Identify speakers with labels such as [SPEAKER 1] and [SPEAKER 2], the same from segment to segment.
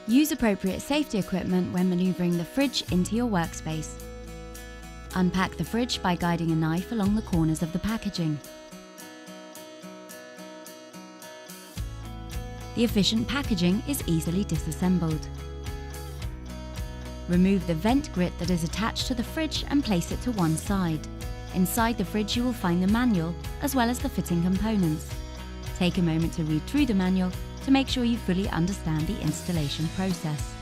[SPEAKER 1] Use appropriate safety equipment when maneuvering the fridge into your workspace. Unpack the fridge by guiding a knife along the corners of the packaging. The efficient packaging is easily disassembled. Remove the vent grit that is attached to the fridge and place it to one side. Inside the fridge you will find the manual as well as the fitting components. Take a moment to read through the manual to make sure you fully understand the installation process.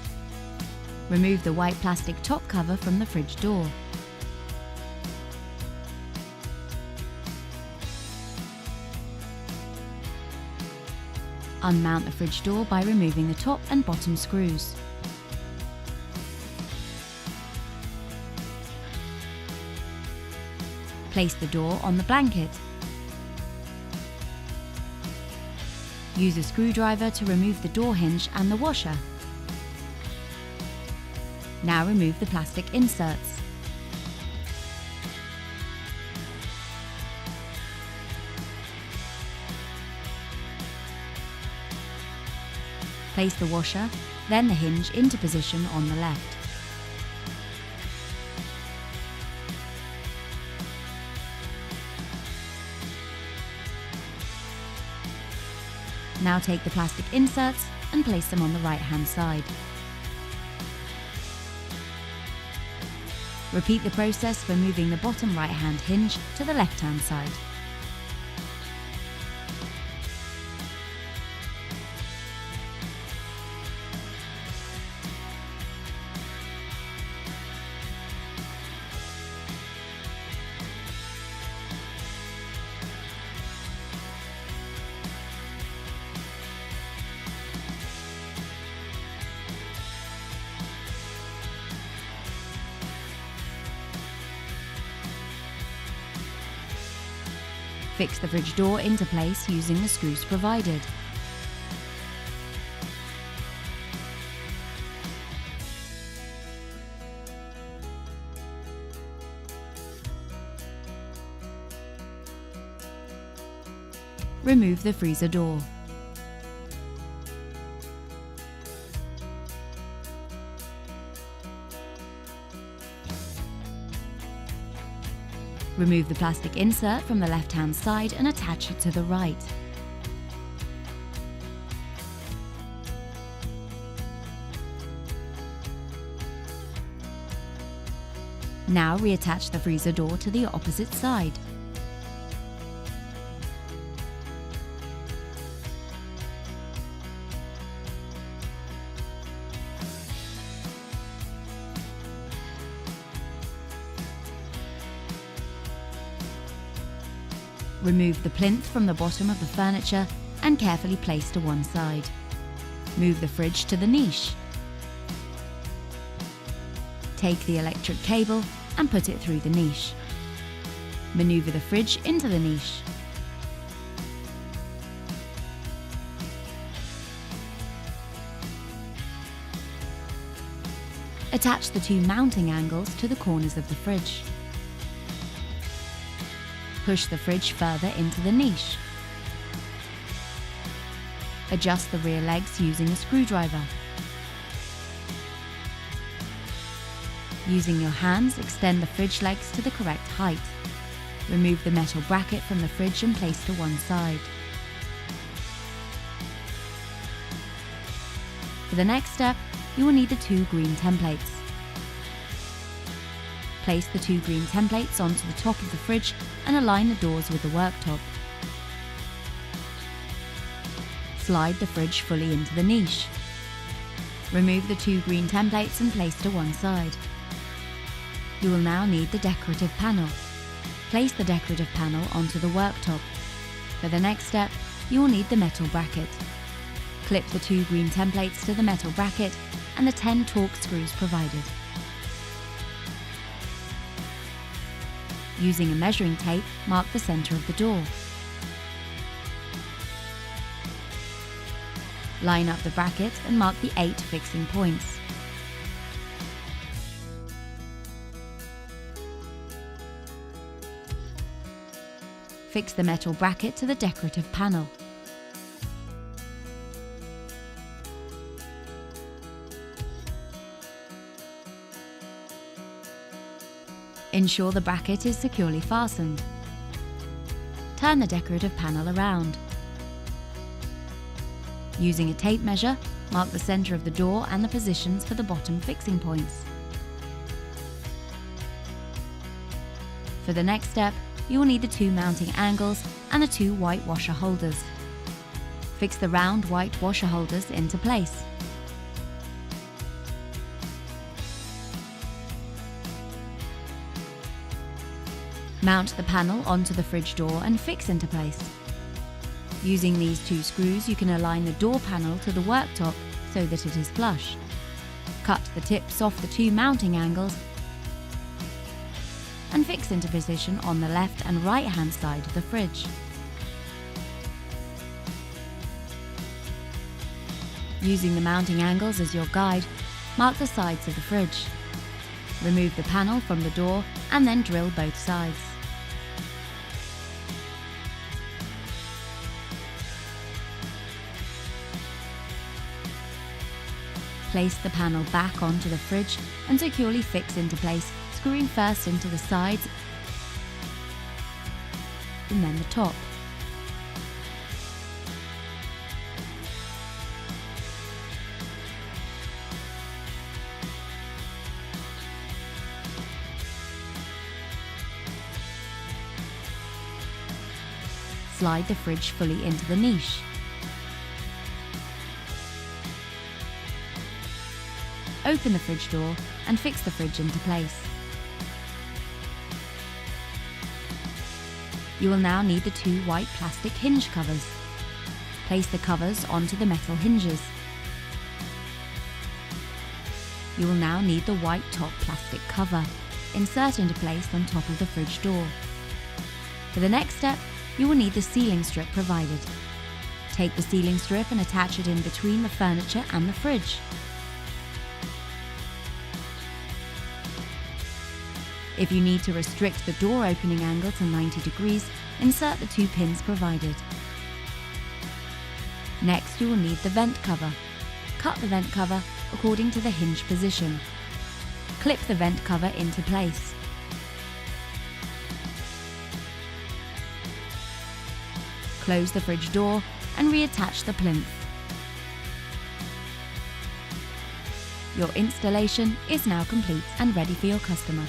[SPEAKER 1] Remove the white plastic top cover from the fridge door. Unmount the fridge door by removing the top and bottom screws. Place the door on the blanket. Use a screwdriver to remove the door hinge and the washer. Now remove the plastic inserts. Place the washer, then the hinge into position on the left. Now take the plastic inserts and place them on the right-hand side. Repeat the process for moving the bottom right-hand hinge to the left-hand side. Fix the fridge door into place using the screws provided. Remove the freezer door. Remove the plastic insert from the left-hand side and attach it to the right. Now reattach the freezer door to the opposite side. Remove the plinth from the bottom of the furniture and carefully place to one side. Move the fridge to the niche. Take the electric cable and put it through the niche. Maneuver the fridge into the niche. Attach the two mounting angles to the corners of the fridge. Push the fridge further into the niche. Adjust the rear legs using a screwdriver. Using your hands, extend the fridge legs to the correct height. Remove the metal bracket from the fridge and place to one side. For the next step, you will need the two green templates. Place the two green templates onto the top of the fridge and align the doors with the worktop. Slide the fridge fully into the niche. Remove the two green templates and place to one side. You will now need the decorative panel. Place the decorative panel onto the worktop. For the next step, you will need the metal bracket. Clip the two green templates to the metal bracket and the 10 Torx screws provided. Using a measuring tape, mark the center of the door. Line up the bracket and mark the 8 fixing points. Fix the metal bracket to the decorative panel. Ensure the bracket is securely fastened. Turn the decorative panel around. Using a tape measure, mark the center of the door and the positions for the bottom fixing points. For the next step, you will need the 2 mounting angles and the 2 white washer holders. Fix the round white washer holders into place. Mount the panel onto the fridge door and fix into place. Using these 2 screws, you can align the door panel to the worktop so that it is flush. Cut the tips off the 2 mounting angles and fix into position on the left and right hand side of the fridge. Using the mounting angles as your guide, mark the sides of the fridge. Remove the panel from the door and then drill both sides. Place the panel back onto the fridge and securely fix into place, screwing first into the sides and then the top. Slide the fridge fully into the niche. Open the fridge door and fix the fridge into place. You will now need the 2 white plastic hinge covers. Place the covers onto the metal hinges. You will now need the white top plastic cover. Insert into place on top of the fridge door. For the next step, you will need the sealing strip provided. Take the sealing strip and attach it in between the furniture and the fridge. If you need to restrict the door opening angle to 90 degrees, insert the 2 pins provided. Next, you will need the vent cover. Cut the vent cover according to the hinge position. Clip the vent cover into place. Close the fridge door and reattach the plinth. Your installation is now complete and ready for your customer.